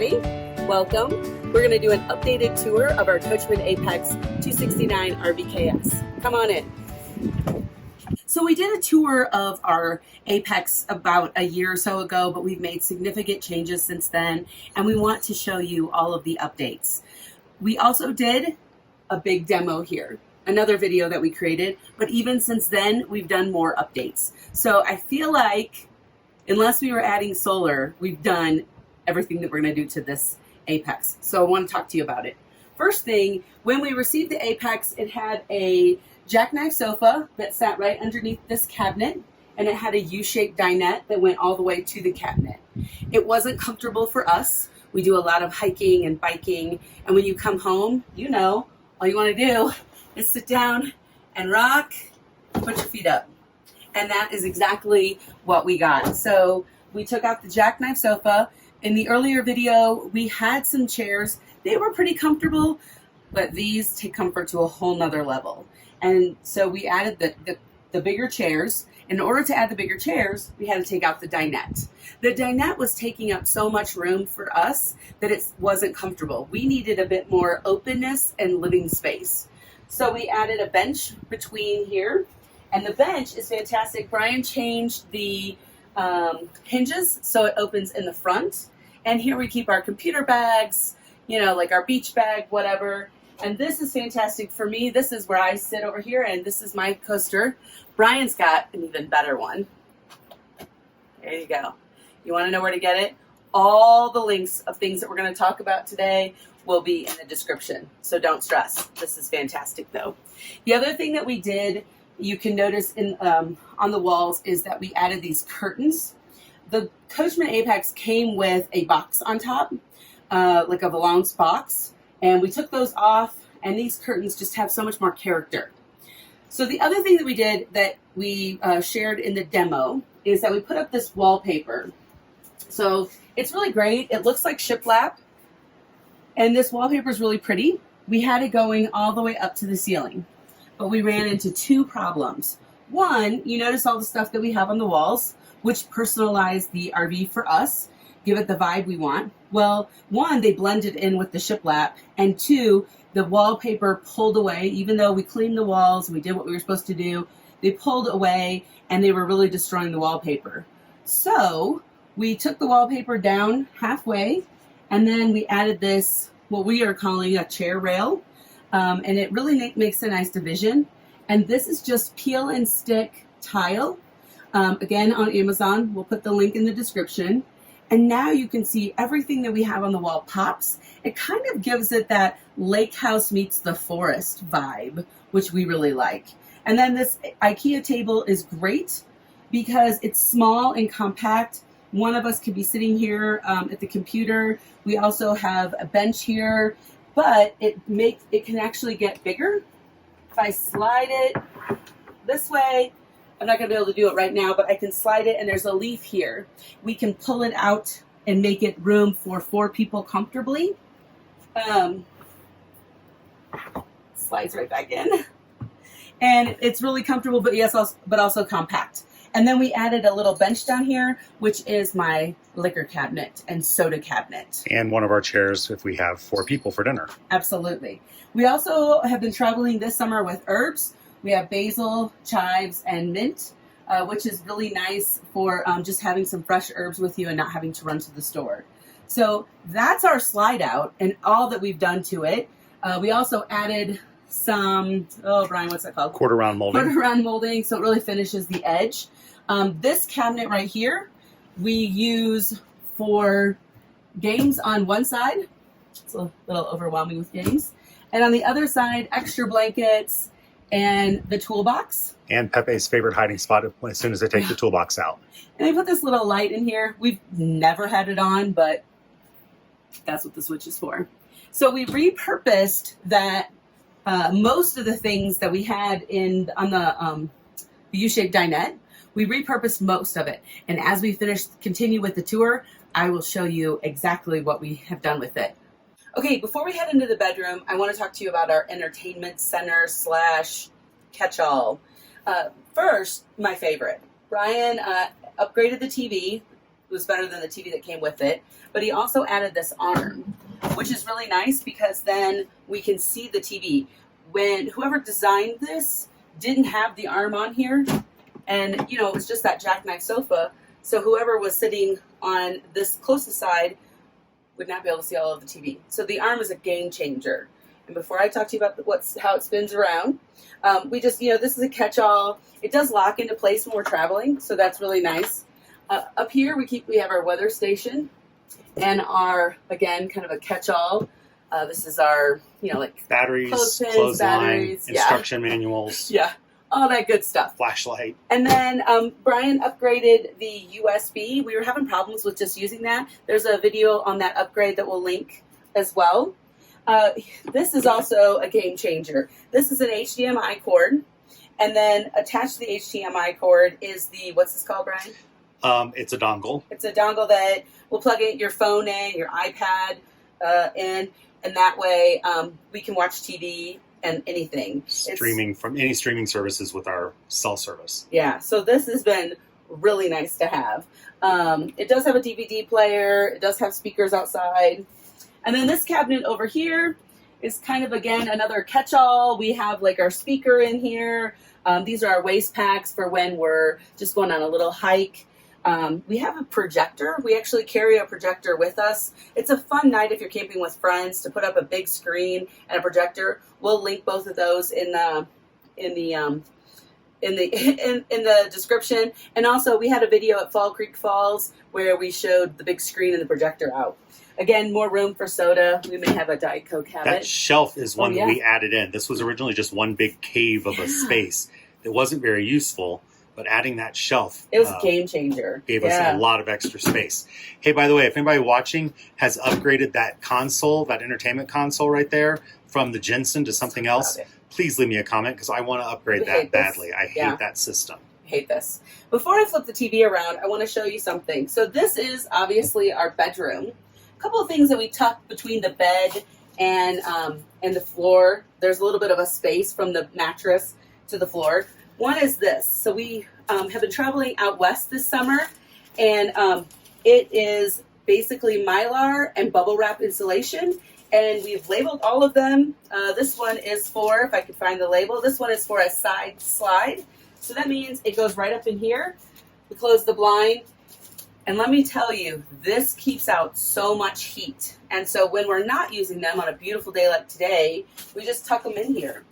everybody. Welcome. We're going to do an updated tour of our Coachmen Apex 269 RBKS. Come on in. So we did a tour of our Apex about a year or so ago, but we've made significant changes since then, and we want to show you all of the updates. We also did a big demo here, another video that we created, but even since then, we've done more updates. So I feel like, unless we were adding solar, we've done everything that we're going to do to this Apex. So I want to talk to you about it. First thing, when we received the Apex, it had a jackknife sofa that sat right underneath this cabinet, and it had a U-shaped dinette that went all the way to the cabinet. It wasn't comfortable for us. We do a lot of hiking and biking, and when you come home, you know, all you want to do is sit down and rock, put your feet up. And that is exactly what we got. So we took out the jackknife sofa. In the earlier video, we had some chairs. They were pretty comfortable, but these take comfort to a whole nother level. And so we added the bigger chairs. In order to add the bigger chairs, we had to take out the dinette. The dinette was taking up so much room for us that it wasn't comfortable. We needed a bit more openness and living space. So we added a bench between here, and the bench is fantastic. Brian changed the hinges so it opens in the front. And here we keep our computer bags, you know, like our beach bag, whatever. And this is fantastic for me. This is where I sit over here, and this is my coaster. Brian's got an even better one. There you go. You want to know where to get it? All the links of things that we're going to talk about today will be in the description. So don't stress. This is fantastic, though. The other thing that we did, you can notice in on the walls, is that we added these curtains. The Coachmen Apex came with a box on top, like a lounge box, and we took those off, and these curtains just have so much more character. So the other thing that we did that we shared in the demo is that we put up this wallpaper. So it's really great. It looks like shiplap, and this wallpaper is really pretty. We had it going all the way up to the ceiling, but we ran into two problems. One, you notice all the stuff that we have on the walls, which personalize the RV for us, give it the vibe we want. Well, one, they blended in with the shiplap, and two, the wallpaper pulled away. Even though we cleaned the walls, we did what we were supposed to do, they pulled away, and they were really destroying the wallpaper. So we took the wallpaper down halfway, and then we added this, what we are calling a chair rail, and it really makes a nice division. And this is just peel and stick tile. Again, on Amazon, we'll put the link in the description. And now you can see everything that we have on the wall pops. It kind of gives it that lake house meets the forest vibe, which we really like. And then this IKEA table is great because it's small and compact. One of us could be sitting here at the computer. We also have a bench here, but it can actually get bigger. If I slide it this way, I'm not going to be able to do it right now, but I can slide it, and there's a leaf here. We can pull it out and make it room for 4 people comfortably. Slides right back in. And it's really comfortable, but also compact. And then we added a little bench down here, which is my liquor cabinet and soda cabinet. And one of our chairs if we have 4 people for dinner. Absolutely. We also have been traveling this summer with herbs. We have basil, chives, and mint, which is really nice for just having some fresh herbs with you and not having to run to the store. So that's our slide out and all that we've done to it. We also added some, Brian, what's that called? Quarter round molding. Quarter round molding, so it really finishes the edge. This cabinet right here, we use for games on one side. It's a little overwhelming with games. And on the other side, extra blankets, and the toolbox. And Pepe's favorite hiding spot as soon as they take the toolbox out. And they put this little light in here. We've never had it on, but that's what the switch is for. So we repurposed that most of the things that we had on the U-shaped dinette. We repurposed most of it. And as we continue with the tour, I will show you exactly what we have done with it. Okay, before we head into the bedroom, I want to talk to you about our entertainment center / catch-all. First, my favorite. Brian upgraded the TV. was better than the TV that came with it. But he also added this arm, which is really nice because then we can see the TV. When whoever designed this didn't have the arm on here, and you know, it was just that jackknife sofa, so whoever was sitting on this closest side would not be able to see all of the TV. So the arm is a game changer. And before I talk to you about how it spins around, we just, you know, this is a catch-all. It does lock into place when we're traveling, so that's really nice. Up here we have our weather station and our, again, kind of a catch-all. This is our, you know, like batteries, clothespins, batteries, instruction manuals, yeah, all that good stuff. flashlight. And then Brian upgraded the USB. We were having problems with just using that. There's a video on that upgrade that we'll link as well. This is also a game changer. This is an HDMI cord, and then attached to the HDMI cord is the, what's this called, Brian? It's a dongle. It's a dongle that will plug in your phone in, your iPad in, and that way we can watch TV and anything. Streaming from any streaming services with our cell service. Yeah, so this has been really nice to have. It does have a DVD player. It does have speakers outside. And then this cabinet over here is kind of, again, another catch-all. We have like our speaker in here. These are our waist packs for when we're just going on a little hike. We have a projector. We actually carry a projector with us. It's a fun night if you're camping with friends to put up a big screen and a projector. We'll link both of those in the description. And also, we had a video at Fall Creek Falls where we showed the big screen and the projector out. Again, more room for soda. We may have a Diet Coke habit. That shelf is one that we added in. This was originally just one big cave of a space that wasn't very useful, but adding that shelf, it was a game changer. Gave us a lot of extra space. Hey, by the way, if anybody watching has upgraded that console, that entertainment console right there, from the Jensen to something else, please leave me a comment because I want to upgrade that badly. I hate that system. Hate this. Before I flip the TV around, I want to show you something. So this is obviously our bedroom. A couple of things that we tucked between the bed and the floor. There's a little bit of a space from the mattress to the floor. One is this. So we have been traveling out west this summer, and it is basically Mylar and bubble wrap insulation, and we've labeled all of them. This one is for, if I could find the label, this one is for a side slide. So that means it goes right up in here. We close the blind. And let me tell you, this keeps out so much heat. And so when we're not using them on a beautiful day like today, we just tuck them in here.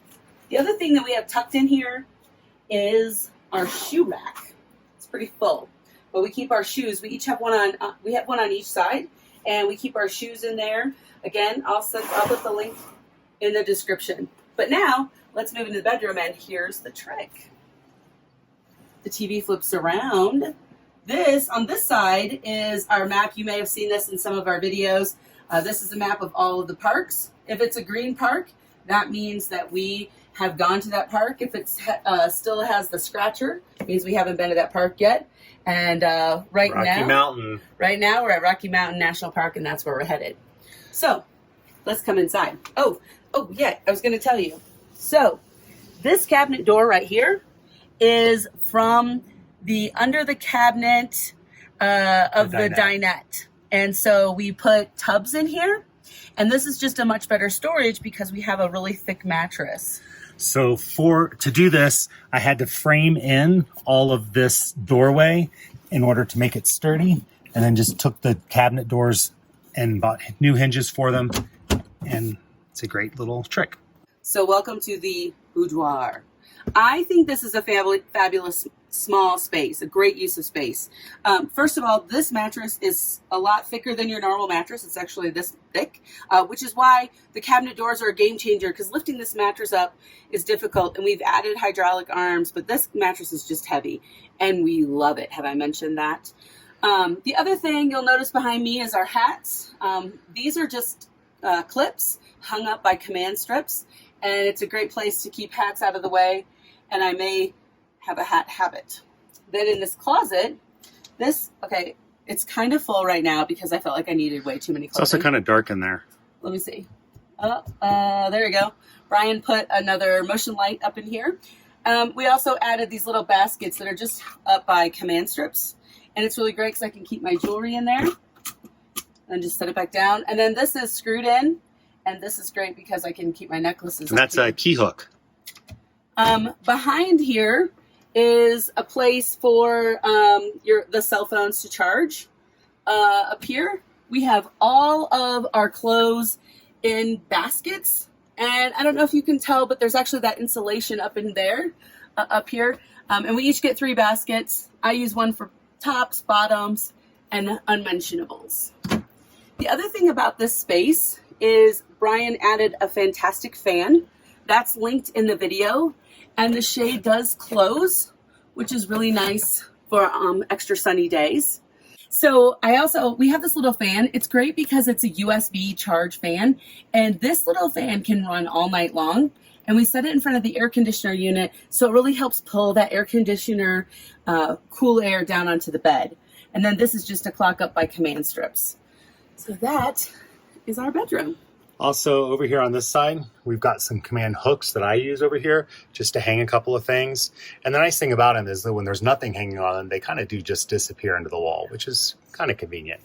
The other thing that we have tucked in here is our shoe rack. It's pretty full. But we keep our shoes, we each have one on, we have one on each side, and we keep our shoes in there. Again, I'll put the link in the description. But now, let's move into the bedroom, and here's the trick. The TV flips around. This, on this side, is our map. You may have seen this in some of our videos. This is a map of all of the parks. If it's a green park, that means that we have gone to that park. If it still has the scratcher, it means we haven't been to that park yet. And right now we're at Rocky Mountain National Park, and that's where we're headed. So let's come inside. Oh yeah, I was going to tell you. So this cabinet door right here is from the under the cabinet of the dinette. And so we put tubs in here, and this is just a much better storage because we have a really thick mattress. So to do this, I had to frame in all of this doorway in order to make it sturdy, and then just took the cabinet doors and bought new hinges for them, and it's a great little trick. So welcome to the boudoir. I think this is a fabulous small space, a great use of space. First of all, this mattress is a lot thicker than your normal mattress. It's actually this thick, which is why the cabinet doors are a game changer, because lifting this mattress up is difficult, and we've added hydraulic arms, but this mattress is just heavy, and we love it. Have I mentioned that? The other thing you'll notice behind me is our hats. These are just clips hung up by command strips, and it's a great place to keep hats out of the way, and I may have a hat habit. Then in this closet, it's kind of full right now because I felt like I needed way too many clothes. It's also kind of dark in there. Let me see. There you go. Brian put another motion light up in here. We also added these little baskets that are just up by command strips. And it's really great because I can keep my jewelry in there and just set it back down. And then this is screwed in, and this is great because I can keep my necklaces. And that's a key hook. Behind here is a place for the cell phones to charge. Up here, we have all of our clothes in baskets. And I don't know if you can tell, but there's actually that insulation up in there, up here. And we each get 3 baskets. I use one for tops, bottoms, and unmentionables. The other thing about this space is Brian added a fantastic fan. That's linked in the video. And the shade does close, which is really nice for extra sunny days. So we have this little fan. It's great because it's a USB charge fan, and this little fan can run all night long. And we set it in front of the air conditioner unit, so it really helps pull that air conditioner cool air down onto the bed. And then this is just a clock up by command strips. So that is our bedroom. Also over here on this side, we've got some command hooks that I use over here just to hang a couple of things. And the nice thing about them is that when there's nothing hanging on them, they kind of do just disappear into the wall, which is kind of convenient.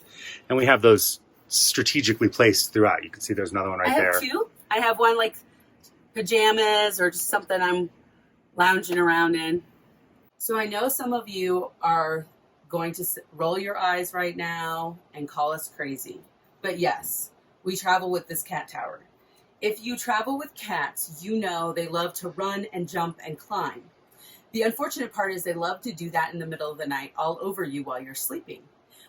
And we have those strategically placed throughout. You can see there's another one right there. I have 2. I have one like pajamas or just something I'm lounging around in. So I know some of you are going to roll your eyes right now and call us crazy. But yes, we travel with this cat tower. If you travel with cats, you know they love to run and jump and climb. The unfortunate part is they love to do that in the middle of the night all over you while you're sleeping.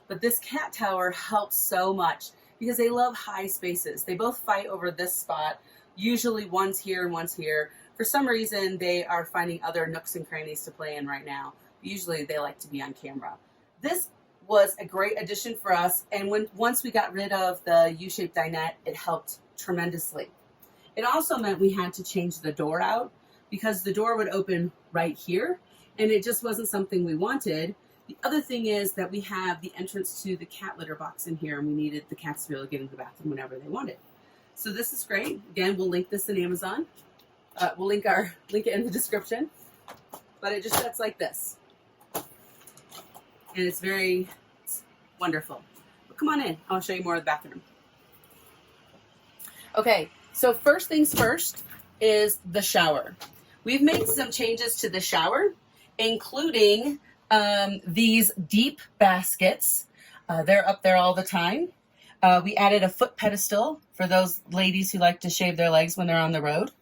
But this cat tower helps so much because they love high spaces. They both fight over this spot. Usually one's here and one's here. For some reason, they are finding other nooks and crannies to play in right now. Usually they like to be on camera. This was a great addition for us, and once we got rid of the U-shaped dinette, it helped tremendously. It also meant we had to change the door out because the door would open right here, and it just wasn't something we wanted. The other thing is that we have the entrance to the cat litter box in here, and we needed the cats to be able to get into the bathroom whenever they wanted. So this is great. Again, we'll link this in Amazon. We'll link it in the description, but it just sits like this. And it's wonderful. But come on in. I'll show you more of the bathroom. Okay, so first things first is the shower. We've made some changes to the shower, including these deep baskets. They're up there all the time. We added a foot pedestal for those ladies who like to shave their legs when they're on the road.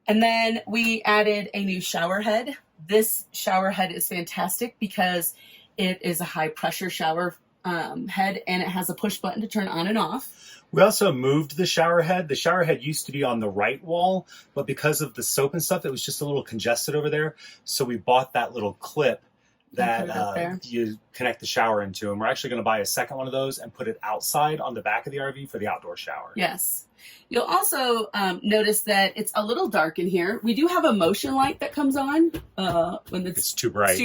And then we added a new shower head. This shower head is fantastic because it is a high pressure shower head, and it has a push button to turn on and off. We also moved the shower head. The shower head used to be on the right wall, but because of the soap and stuff, it was just a little congested over there. So we bought that little clip that you connect the shower into. And we're actually going to buy a second one of those and put it outside on the back of the RV for the outdoor shower. Yes. You'll also notice that it's a little dark in here. We do have a motion light that comes on when it's too bright.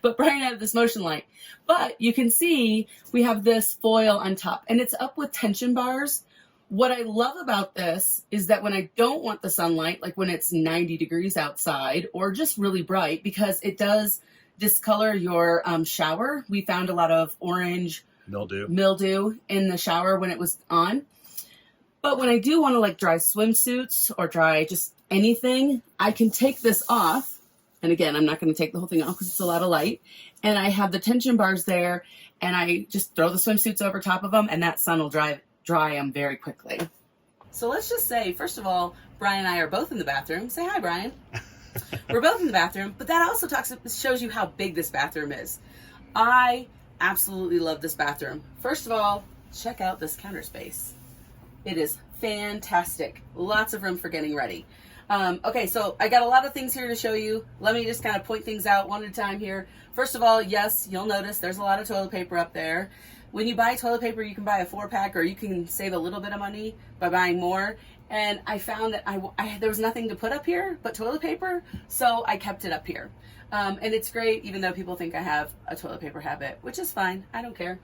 But Brian had this motion light. But you can see we have this foil on top, and it's up with tension bars. What I love about this is that when I don't want the sunlight, like when it's 90 degrees outside or just really bright, because it does discolor your shower. We found a lot of orange mildew in the shower when it was on. But when I do want to like dry swimsuits or dry just anything, I can take this off. And again, I'm not going to take the whole thing off because it's a lot of light. And I have the tension bars there, and I just throw the swimsuits over top of them, and that sun will dry them very quickly. So let's just say, first of all, Brian and I are both in the bathroom. Say hi, Brian. We're both in the bathroom, but that also shows you how big this bathroom is. I absolutely love this bathroom. First of all, check out this counter space. It is fantastic. Lots of room for getting ready. Okay, so I got a lot of things here to show you. Let me just kind of point things out one at a time here. First of all, yes, you'll notice there's a lot of toilet paper up there. When you buy toilet paper, you can buy a 4-pack, or you can save a little bit of money by buying more. And I found that there was nothing to put up here but toilet paper, so I kept it up here. And it's great, even though people think I have a toilet paper habit, which is fine. I don't care.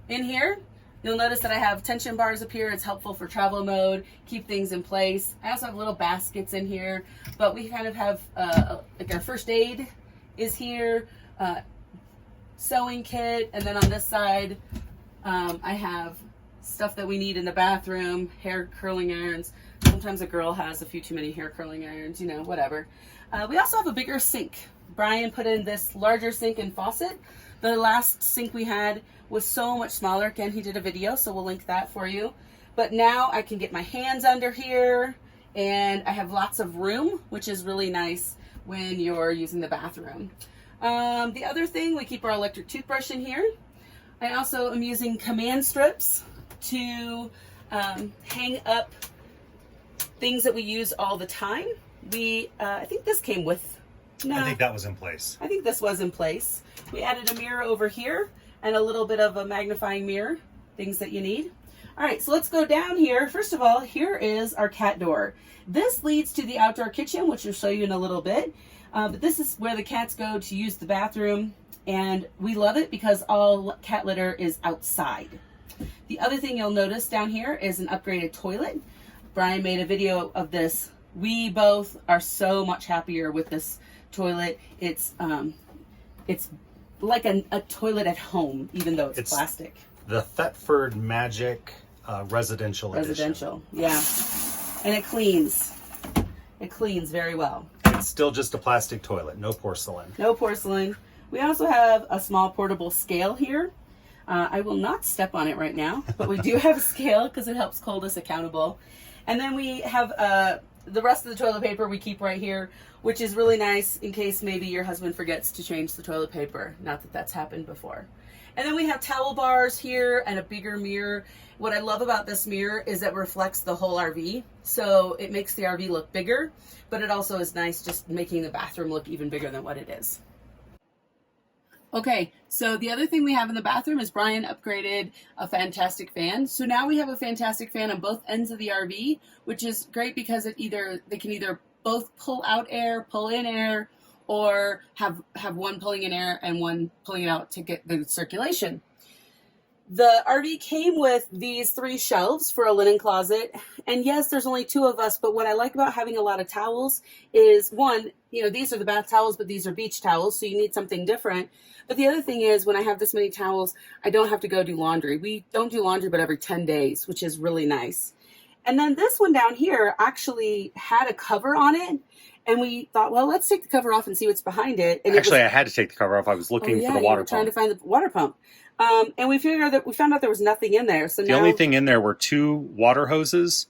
In here, you'll notice that I have tension bars up here. It's helpful for travel mode, keep things in place. I also have little baskets in here, but we kind of have, like our first aid is here. sewing kit. And then on this side, I have stuff that we need in the bathroom, hair curling irons. Sometimes a girl has a few too many hair curling irons, you know, whatever. We also have a bigger sink. Brian put in this larger sink and faucet. The last sink we had was so much smaller. Again, he did a video, so we'll link that for you. But now I can get my hands under here, and I have lots of room, which is really nice when you're using the bathroom. The other thing, we keep our electric toothbrush in here. I also am using command strips to hang up things that we use all the time. I think this came with, no, I think that was in place. I think this was in place. We added a mirror over here and a little bit of a magnifying mirror, things that you need. All right, so let's go down here. First of all, here is our cat door. This leads to the outdoor kitchen, which I'll show you in a little bit. But this is where the cats go to use the bathroom, and we love it because all cat litter is outside. The other thing you'll notice down here is an upgraded toilet. Brian made a video of this. We both are so much happier with this toilet. It's like a toilet at home, even though it's plastic. The Thetford Magic Residential Edition. Yeah. And it cleans. It cleans very well. It's still just a plastic toilet, no porcelain. No porcelain. We also have a small portable scale here. I will not step on it right now, but we do have a scale because it helps hold us accountable. And then we have the rest of the toilet paper we keep right here, which is really nice in case maybe your husband forgets to change the toilet paper. Not that that's happened before. And then we have towel bars here and a bigger mirror. What I love about this mirror is that it reflects the whole RV. So it makes the RV look bigger, but it also is nice just making the bathroom look even bigger than what it is. Okay, so the other thing we have in the bathroom is Brian upgraded a fantastic fan. So now we have a fantastic fan on both ends of the RV, which is great because they can either both pull out air, pull in air, or have one pulling in air and one pulling it out to get the circulation. The RV came with these 3 shelves for a linen closet. And yes, there's only 2 of us, but what I like about having a lot of towels is, one, you know, these are the bath towels, but these are beach towels, so you need something different. But the other thing is, when I have this many towels, I don't have to go do laundry. We don't do laundry but every 10 days, which is really nice. And then this one down here actually had a cover on it. And we thought, well, let's take the cover off and see what's behind it. And actually, I had to take the cover off. I was looking for the water pump. Trying to find the water pump. And we found out there was nothing in there. So the only thing in there were 2 water hoses.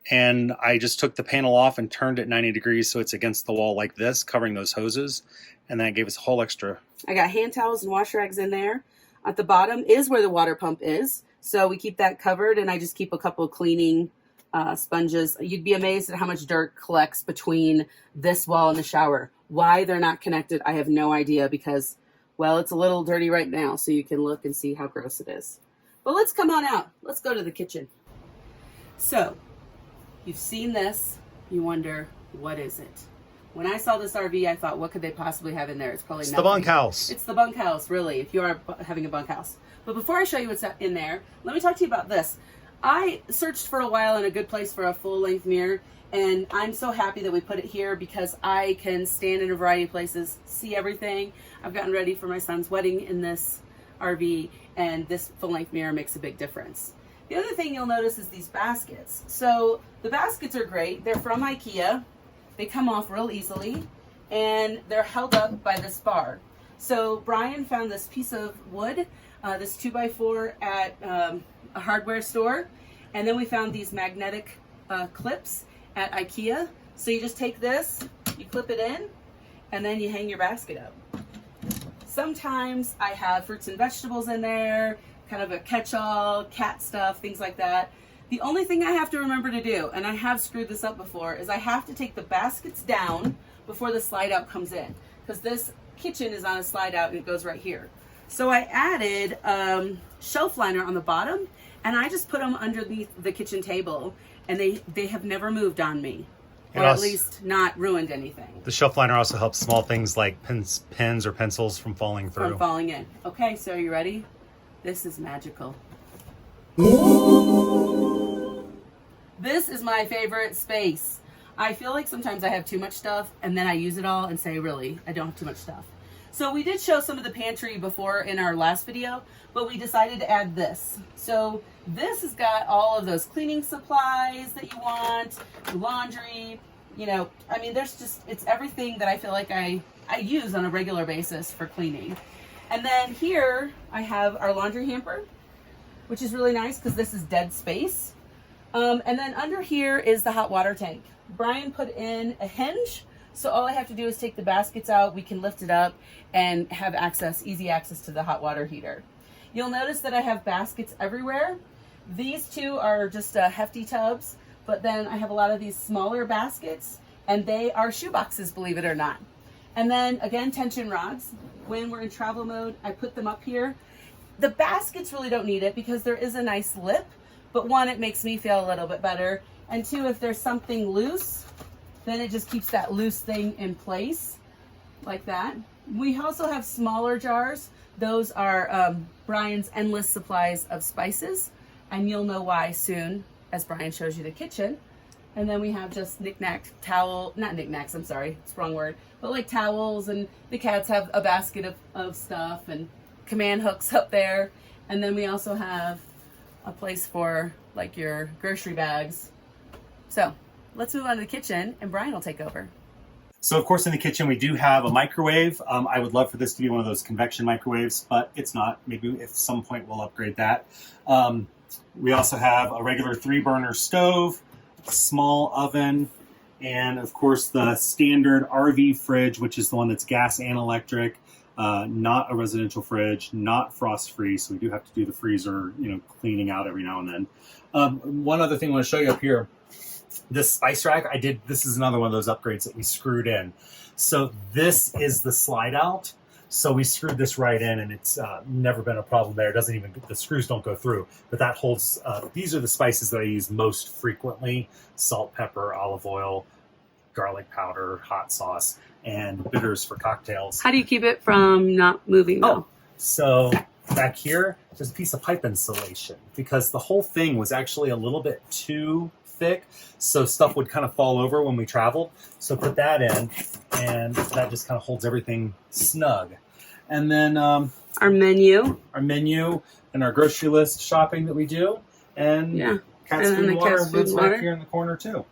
And I just took the panel off and turned it 90 degrees so it's against the wall like this, covering those hoses. And that gave us a whole extra. I got hand towels and wash rags in there. At the bottom is where the water pump is. So we keep that covered, and I just keep a couple of cleaning sponges. You'd be amazed at how much dirt collects between this wall and the shower. Why they're not connected, I have no idea, because, well, it's a little dirty right now, so you can look and see how gross it is. But let's come on out. Let's go to the kitchen. So, you've seen this. You wonder, what is it? When I saw this RV, I thought, what could they possibly have in there? It's probably nothing. The bunkhouse. It's the bunkhouse, really, if you are having a bunkhouse. But before I show you what's in there, let me talk to you about this. I searched for a while in a good place for a full-length mirror, and I'm so happy that we put it here because I can stand in a variety of places, see everything. I've gotten ready for my son's wedding in this RV, and this full-length mirror makes a big difference. The other thing you'll notice is these baskets. So the baskets are great. They're from IKEA. They come off real easily, and they're held up by this bar. So Brian found this piece of wood, this 2x4 at a hardware store, and then we found these magnetic clips at IKEA. So you just take this, you clip it in, and then you hang your basket up. Sometimes I have fruits and vegetables in there, kind of a catch-all, cat stuff, things like that. The only thing I have to remember to do, and I have screwed this up before, is I have to take the baskets down before the slide out comes in, because this kitchen is on a slide out and it goes right here. So I added shelf liner on the bottom, and I just put them underneath the kitchen table, and they have never moved on me, or at least not ruined anything. The shelf liner also helps small things like pens or pencils from falling through. From falling in. Okay, so are you ready? This is magical. This is my favorite space. I feel like sometimes I have too much stuff and then I use it all and say, really, I don't have too much stuff. So we did show some of the pantry before in our last video, but we decided to add this. So this has got all of those cleaning supplies that you want, laundry, you know, I mean, there's just, it's everything that I feel like I use on a regular basis for cleaning. And then here I have our laundry hamper, which is really nice because this is dead space. And then under here is the hot water tank. Brian put in a hinge, so all I have to do is take the baskets out, we can lift it up and have access, easy access to the hot water heater. You'll notice that I have baskets everywhere. These two are just hefty tubs, but then I have a lot of these smaller baskets, and they are shoe boxes, believe it or not. And then again, tension rods. When we're in travel mode, I put them up here. The baskets really don't need it because there is a nice lip, but one, it makes me feel a little bit better. And two, if there's something loose, then it just keeps that loose thing in place like that. We also have smaller jars. Those are Brian's endless supplies of spices, and you'll know why soon as Brian shows you the kitchen. And then we have just knickknack towel, not knickknacks, I'm sorry, it's the wrong word, but like towels, and the cats have a basket of stuff and command hooks up there. And then we also have a place for like your grocery bags. So let's move on to the kitchen and Brian will take over. So of course in the kitchen we do have a microwave. I would love for this to be one of those convection microwaves, but it's not. Maybe at some point we'll upgrade that. We also have a regular 3-burner stove, small oven, and of course the standard RV fridge, which is the one that's gas and electric, not a residential fridge, not frost free. So we do have to do the freezer, you know, cleaning out every now and then. One other thing I want to show you up here. This spice rack, this is another one of those upgrades that we screwed in. So this is the slide out. So we screwed this right in, and it's never been a problem there. It doesn't even, the screws don't go through, but that holds, these are the spices that I use most frequently: salt, pepper, olive oil, garlic powder, hot sauce, and bitters for cocktails. How do you keep it from not moving though? Oh, so back here, there's a piece of pipe insulation because the whole thing was actually a little bit too thick, so stuff would kind of fall over when we traveled. So put that in, and that just kind of holds everything snug. And then our menu, and our grocery list shopping that we do, and yeah, cat's and food and water lives water right here in the corner too.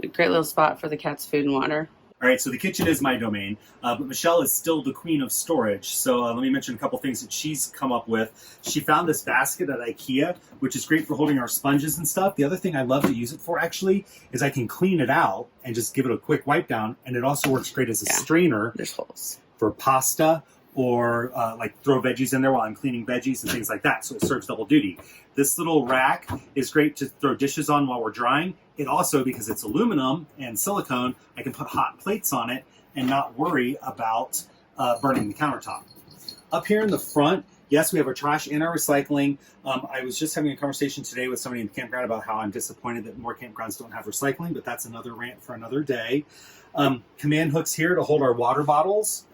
A great little spot for the cat's food and water. All right, so the kitchen is my domain, but Michelle is still the queen of storage. So let me mention a couple things that she's come up with. She found this basket at IKEA, which is great for holding our sponges and stuff. The other thing I love to use it for, actually, is I can clean it out and just give it a quick wipe down, and it also works great as a strainer. There's holes For pasta, or like throw veggies in there while I'm cleaning veggies and things like that. So it serves double duty. This little rack is great to throw dishes on while we're drying. It also, because it's aluminum and silicone, I can put hot plates on it and not worry about burning the countertop. Up here in the front, yes, we have our trash and our recycling. I was just having a conversation today with somebody in the campground about how I'm disappointed that more campgrounds don't have recycling, but that's another rant for another day. Command hooks here to hold our water bottles.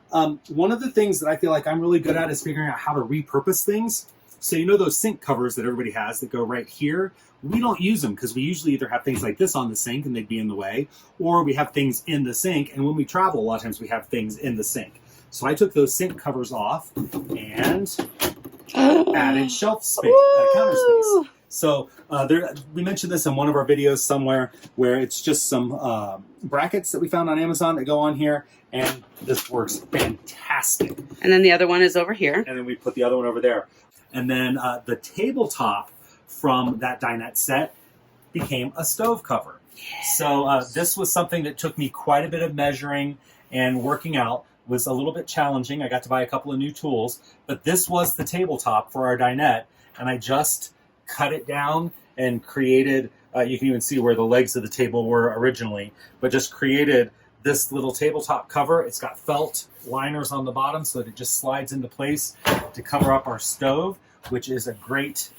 One of the things that I feel like I'm really good at is figuring out how to repurpose things. So you know those sink covers that everybody has that go right here? We don't use them because we usually either have things like this on the sink and they'd be in the way, or we have things in the sink, and when we travel, a lot of times we have things in the sink. So I took those sink covers off and added shelf space, counter space. So we mentioned this in one of our videos somewhere, where it's just some brackets that we found on Amazon that go on here, and this works fantastic. And then the other one is over here. And then we put the other one over there. And then the tabletop from that dinette set became a stove cover. Yes. So this was something that took me quite a bit of measuring and working out. Was a little bit challenging. I got to buy a couple of new tools, but this was the tabletop for our dinette, and I just cut it down and created, you can even see where the legs of the table were originally, but just created this little tabletop cover. It's got felt liners on the bottom so that it just slides into place to cover up our stove, which is a great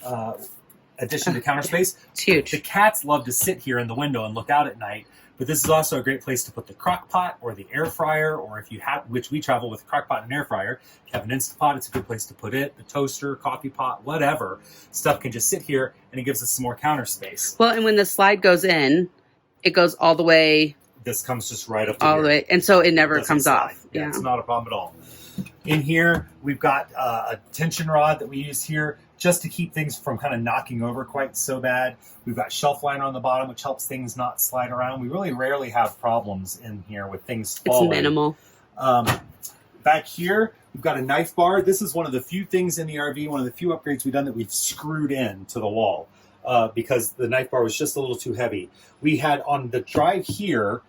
addition to counter space. It's huge. The cats love to sit here in the window and look out at night, but this is also a great place to put the crock pot or the air fryer, or if you have, which we travel with crock pot and air fryer, if you have an Instant Pot, it's a good place to put it, the toaster, coffee pot, whatever. Stuff can just sit here, and it gives us some more counter space. Well, and when the slide goes in, it goes all the way. This comes just right up to all here. the way, and so it never comes slide off. Yeah, it's not a problem at all. In here, we've got a tension rod that we use here just to keep things from kind of knocking over quite so bad. We've got shelf liner on the bottom, which helps things not slide around. We really rarely have problems in here with things falling. It's minimal. Back here, we've got a knife bar. This is one of the few things in the RV, one of the few upgrades we've done that we've screwed in to the wall because the knife bar was just a little too heavy. We had on the drive here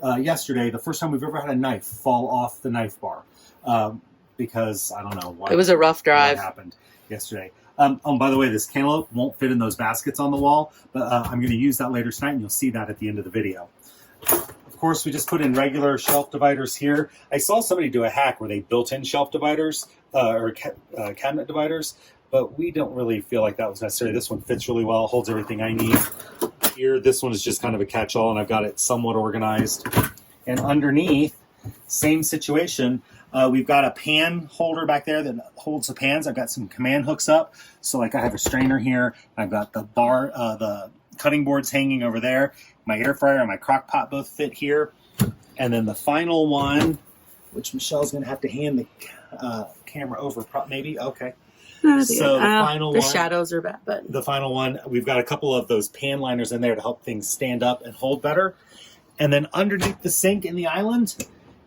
yesterday, the first time we've ever had a knife fall off the knife bar. Because I don't know what. It was a rough drive. What happened yesterday. By the way, this cantaloupe won't fit in those baskets on the wall, but I'm going to use that later tonight, and you'll see that at the end of the video. Of course, we just put in regular shelf dividers here. I saw somebody do a hack where they built in shelf dividers or cabinet dividers, but we don't really feel like that was necessary. This one fits really well, holds everything I need. Here, this one is just kind of a catch-all, and I've got it somewhat organized. And underneath, same situation. We've got a pan holder back there that holds the pans. I've got some command hooks up. So like I have a strainer here. I've got the bar, the cutting boards hanging over there. My air fryer and my crock pot both fit here. And then the final one, which Michelle's going to have to hand the camera over, maybe. Okay. So the final one. The shadows are bad, but. The final one, we've got a couple of those pan liners in there to help things stand up and hold better. And then underneath the sink in the island,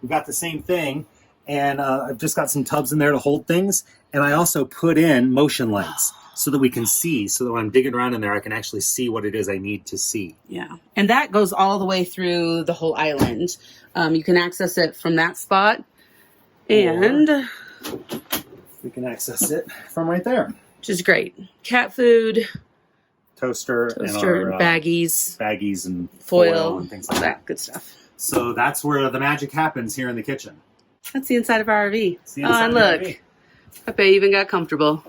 we've got the same thing. And I've just got some tubs in there to hold things. And I also put in motion lights so that we can see, so that when I'm digging around in there, I can actually see what it is I need to see. Yeah. And that goes all the way through the whole island. You can access it from that spot. And we can access it from right there. Which is great. Cat food. Toaster and our baggies and foil and things like that. Good stuff. So that's where the magic happens here in the kitchen. That's the inside of our RV. Oh, and look. Pepe even got comfortable.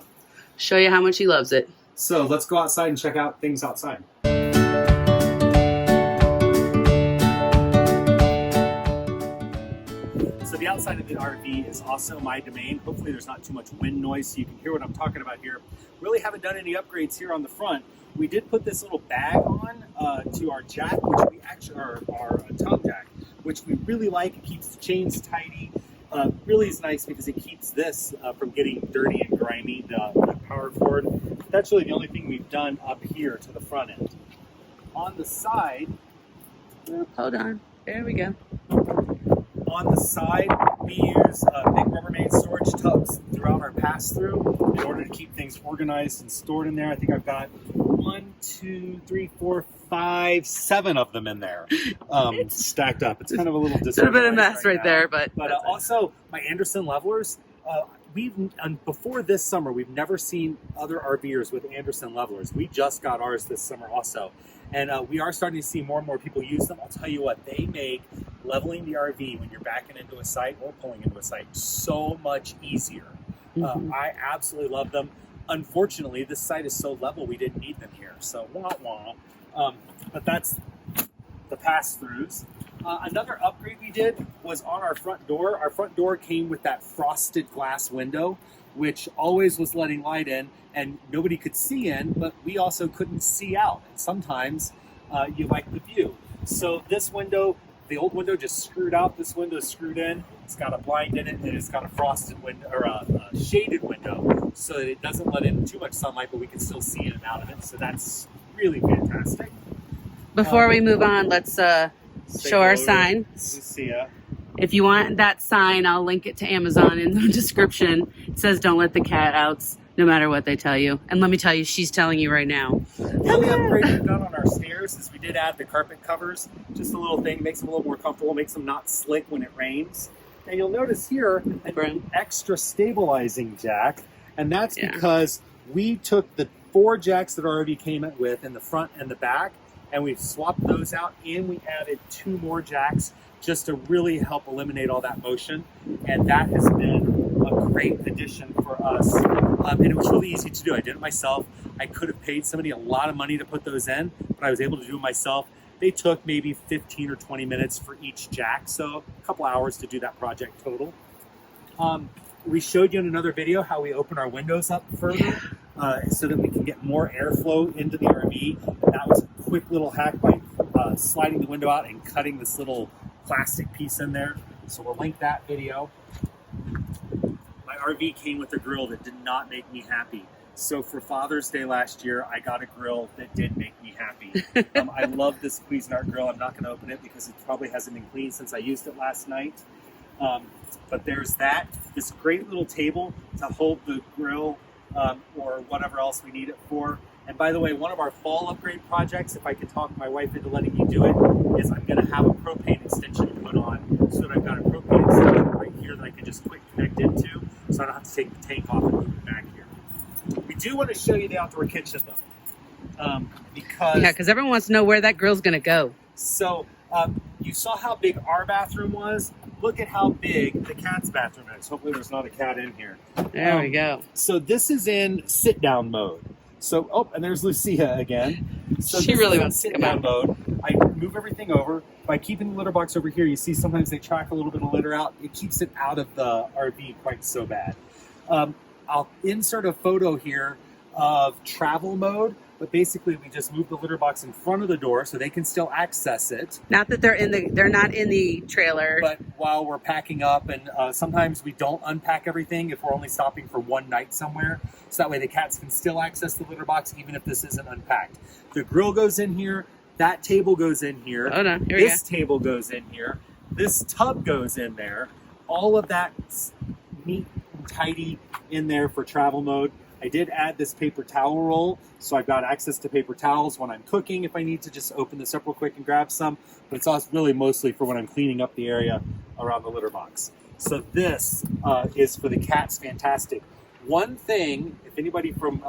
Show you how much he loves it. So let's go outside and check out things outside. So the outside of the RV is also my domain. Hopefully there's not too much wind noise so you can hear what I'm talking about here. Really haven't done any upgrades here on the front. We did put this little bag on to our jack, which we actually our tongue jack, which we really like. It keeps the chains tidy. Really is nice because it keeps this from getting dirty and grimy, the power cord. That's really the only thing we've done up here to the front end. On the side, hold on, there we go. On the side, we use big Rubbermaid storage tubs throughout our pass-through in order to keep things organized and stored in there. I think I've got 1, 2, 3, 4, 5, 7 of them in there, stacked up. It's kind of a little disorganized. It's a bit of a mess right there, but also my Anderson levelers. Before this summer, we've never seen other RVers with Anderson levelers. We just got ours this summer also. And we are starting to see more and more people use them. I'll tell you what, they make leveling the RV when you're backing into a site or pulling into a site so much easier. I absolutely love them. Unfortunately, this site is so level, we didn't need them here. So, but that's the pass-throughs. Another upgrade we did was on our front door. Our front door came with that frosted glass window, which always was letting light in and nobody could see in, but we also couldn't see out. And sometimes you like the view. So this window, the old window just screwed out. This window is screwed in. It's got a blind in it, and it's got a frosted window or a shaded window so that it doesn't let in too much sunlight, but we can still see in and out of it. So that's really fantastic. Before we move on, let's show our sign. Lucia. If you want that sign, I'll link it to Amazon in the description. It says, "Don't let the cat out, no matter what they tell you." And let me tell you, she's telling you right now. The only upgrade we've done on our stairs is we did add the carpet covers. Just a little thing, makes them a little more comfortable, makes them not slick when it rains. And you'll notice here an extra stabilizing jack, and that's because we took the 4 jacks that already came with in the front and the back, and we've swapped those out, and we added 2 more jacks just to really help eliminate all that motion. And that has been a great addition for us. And it was really easy to do. I did it myself. I could have paid somebody a lot of money to put those in, but I was able to do it myself. They took maybe 15 or 20 minutes for each jack, so a couple hours to do that project total. We showed you in another video how we open our windows up further so that we can get more airflow into the RV. And that was a quick little hack by sliding the window out and cutting this little plastic piece in there. So we'll link that video. RV came with a grill that did not make me happy. So for Father's Day last year, I got a grill that did make me happy. I love this Cuisinart grill. I'm not going to open it because it probably hasn't been cleaned since I used it last night. But there's that. This great little table to hold the grill or whatever else we need it for. And by the way, one of our fall upgrade projects, if I could talk my wife into letting me do it, is I'm going to have a propane extension put on so that I've got a propane extension right here that I can just quick connect into so I don't have to take the tank off and move it back here. We do want to show you the outdoor kitchen though, because everyone wants to know where that grill's going to go. So you saw how big our bathroom was. Look at how big the cat's bathroom is. Hopefully there's not a cat in here. There we go. So this is in sit down mode. So, oh, and there's Lucia again. So she really wants to come out. Mode. I move everything over. By keeping the litter box over here, you see sometimes they track a little bit of litter out. It keeps it out of the RV quite so bad. I'll insert a photo here of travel mode, but basically we just move the litter box in front of the door so they can still access it. Not that they're not in the trailer. But while we're packing up, and sometimes we don't unpack everything if we're only stopping for one night somewhere. So that way the cats can still access the litter box even if this isn't unpacked. The grill goes in here. That table goes in here. Oh, no. Here This table goes in here. This tub goes in there. All of that's neat and tidy in there for travel mode. I did add this paper towel roll, so I've got access to paper towels when I'm cooking if I need to just open this up real quick and grab some. But it's also really mostly for when I'm cleaning up the area around the litter box. So this is for the cats. Fantastic. One thing, if anybody from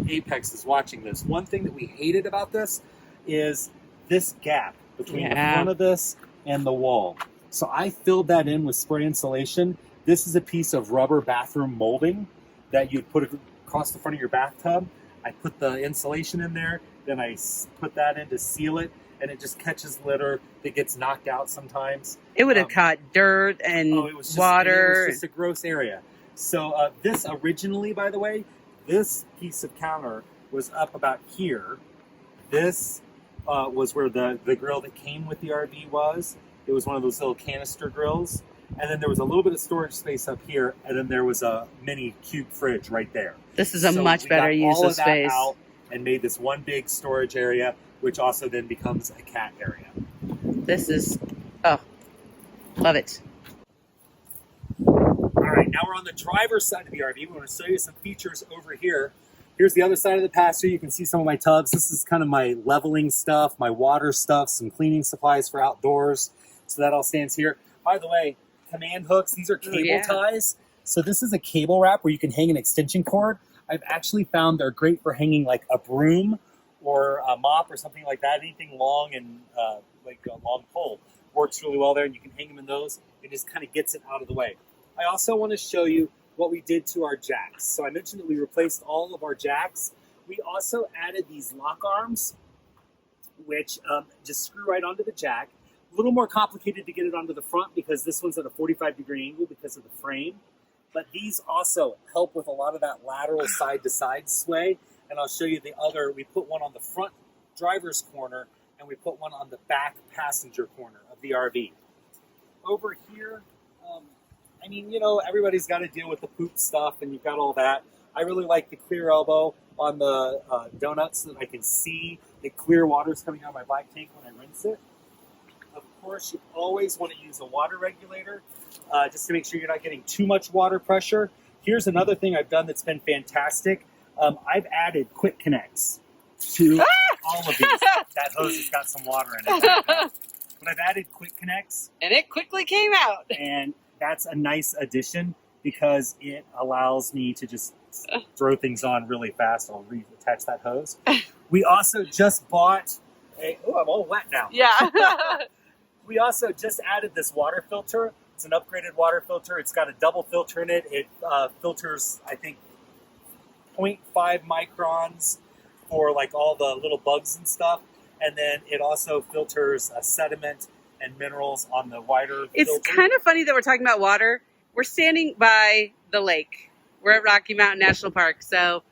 Apex is watching this, one thing that we hated about this is this gap between the front of this and the wall. So I filled that in with spray insulation. This is a piece of rubber bathroom molding that you'd put across the front of your bathtub. I put the insulation in there, then I put that in to seal it, and it just catches litter that gets knocked out sometimes. It would have caught dirt and water. It was just a gross area. So this originally, by the way, this piece of counter was up about here. This was where the grill that came with the RV was. It was one of those little canister grills. And then there was a little bit of storage space up here, and then there was a mini cube fridge right there. This is a much better use of space. Out and made this one big storage area, which also then becomes a cat area. This is, love it. All right, now we're on the driver's side of the RV. We want to show you some features over here. Here's the other side of the pasture. You can see some of my tubs. This is kind of my leveling stuff, my water stuff, some cleaning supplies for outdoors. So that all stands here. By the way, command hooks. These are cable ties. So this is a cable wrap where you can hang an extension cord. I've actually found they're great for hanging like a broom or a mop or something like that. Anything long and like a long pole works really well there, and you can hang them in those. It just kind of gets it out of the way. I also want to show you what we did to our jacks. So I mentioned that we replaced all of our jacks. We also added these lock arms, which just screw right onto the jack. A little more complicated to get it onto the front because this one's at a 45-degree angle because of the frame. But these also help with a lot of that lateral side-to-side sway. And I'll show you the other. We put one on the front driver's corner, and we put one on the back passenger corner of the RV. Over here, I mean, you know, everybody's got to deal with the poop stuff, and you've got all that. I really like the clear elbow on the donuts so that I can see the clear water's coming out of my bike tank when I rinse it. Of course, you always want to use a water regulator just to make sure you're not getting too much water pressure. Here's another thing I've done that's been fantastic. I've added quick connects to all of these. That hose has got some water in it. But I've added quick connects. And it quickly came out. And that's a nice addition because it allows me to just throw things on really fast. I'll reattach that hose. We also just bought I'm all wet now. Yeah. We also just added this water filter. It's an upgraded water filter. It's got a double filter in it. It filters, I think, 0.5 microns for like all the little bugs and stuff. And then it also filters sediment and minerals on the wider It's filter. kind of funny that we're talking about water. We're standing by the lake. We're at Rocky Mountain National Park, so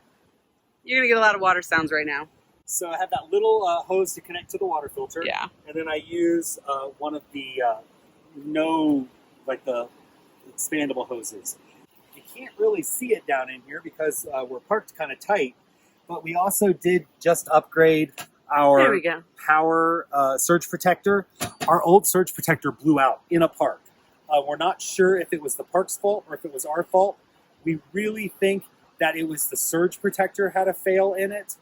you're going to get a lot of water sounds right now. So I have that little hose to connect to the water filter. Yeah. And then I use one of the the expandable hoses. The can't really see it down in here because we're parked kind of tight, but we also did just upgrade our There we go. power surge protector. Our old surge protector blew out in a park. We're not sure if it was the park's fault or if it was our fault. We really think that it was the surge protector had a fail in it.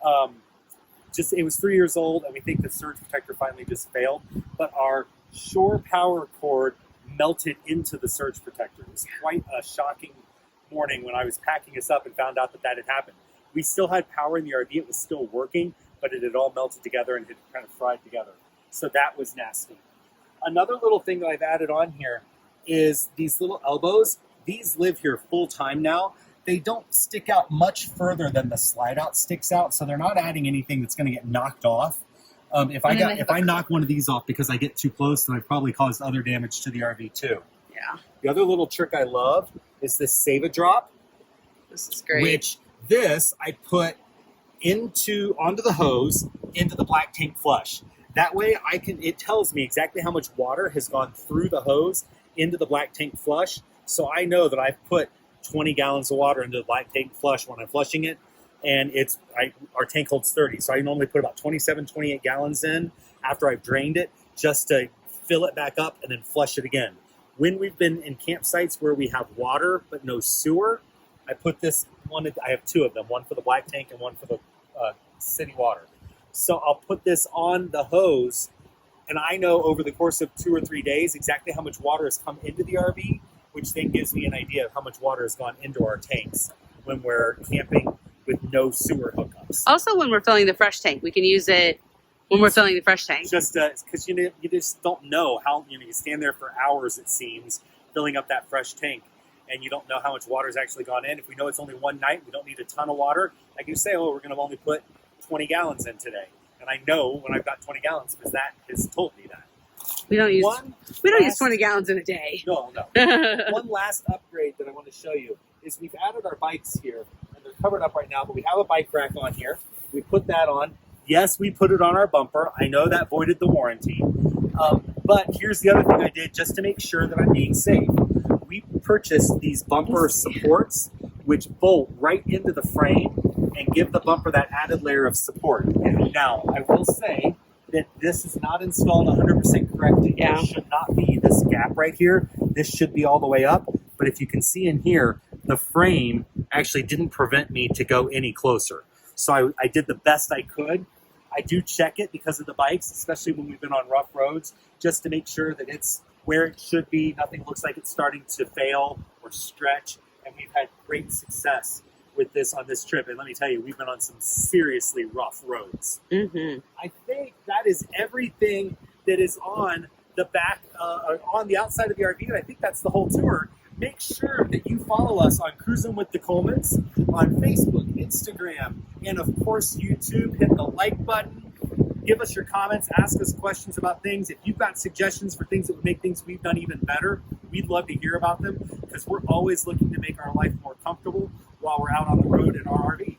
It was 3 years old, and we think the surge protector finally just failed. But our shore power cord melted into the surge protector. It was quite a shocking morning when I was packing us up and found out that that had happened. We still had power in the RV. It was still working, but it had all melted together and had kind of fried together. So that was nasty. Another little thing that I've added on here is these little elbows. These live here full time now. They don't stick out much further than the slide out sticks out, so they're not adding anything that's going to get knocked off. If I knock one of these off because I get too close, then I've probably caused other damage to the RV too. Yeah. The other little trick I love is this Save a Drop. This is great. Which I put onto the hose into the black tank flush. That way it tells me exactly how much water has gone through the hose into the black tank flush. So I know that I've put 20 gallons of water into the black tank flush when I'm flushing it. And our tank holds 30. So I normally put about 27, 28 gallons in after I've drained it just to fill it back up and then flush it again. When we've been in campsites where we have water but no sewer, I put this one, I have two of them, one for the black tank and one for the city water. So I'll put this on the hose, and I know over the course of 2 or 3 days exactly how much water has come into the RV, which then gives me an idea of how much water has gone into our tanks when we're camping with no sewer hookups. Also, when we're filling the fresh tank, we can use it when we're filling the fresh tank. Just because you just don't know how, you stand there for hours, it seems, filling up that fresh tank, and you don't know how much water has actually gone in. If we know it's only one night, we don't need a ton of water, I can say, we're going to only put 20 gallons in today. And I know when I've got 20 gallons because that has told me that. We don't use 20 gallons in a day. No. One last upgrade that I want to show you is we've added our bikes here, and they're covered up right now, but we have a bike rack on here. We put that on. Yes, we put it on our bumper. I know that voided the warranty. But here's the other thing I did just to make sure that I'm being safe. We purchased these bumper supports which bolt right into the frame and give the bumper that added layer of support. Now, I will say that this is not installed 100% correctly. Yeah. There should not be this gap right here. This should be all the way up. But if you can see in here, the frame actually didn't prevent me to go any closer. So I did the best I could. I do check it because of the bikes, especially when we've been on rough roads, just to make sure that it's where it should be. Nothing looks like it's starting to fail or stretch. And we've had great success with this on this trip. And let me tell you, we've been on some seriously rough roads. Mm-hmm. I think that is everything that is on the back, on the outside of the RV. And I think that's the whole tour. Make sure that you follow us on Cruisin with the Colemans on Facebook, Instagram, and of course YouTube. Hit the like button. Give us your comments. Ask us questions about things. If you've got suggestions for things that would make things we've done even better, we'd love to hear about them because we're always looking to make our life more comfortable while we're out on the road in our RV.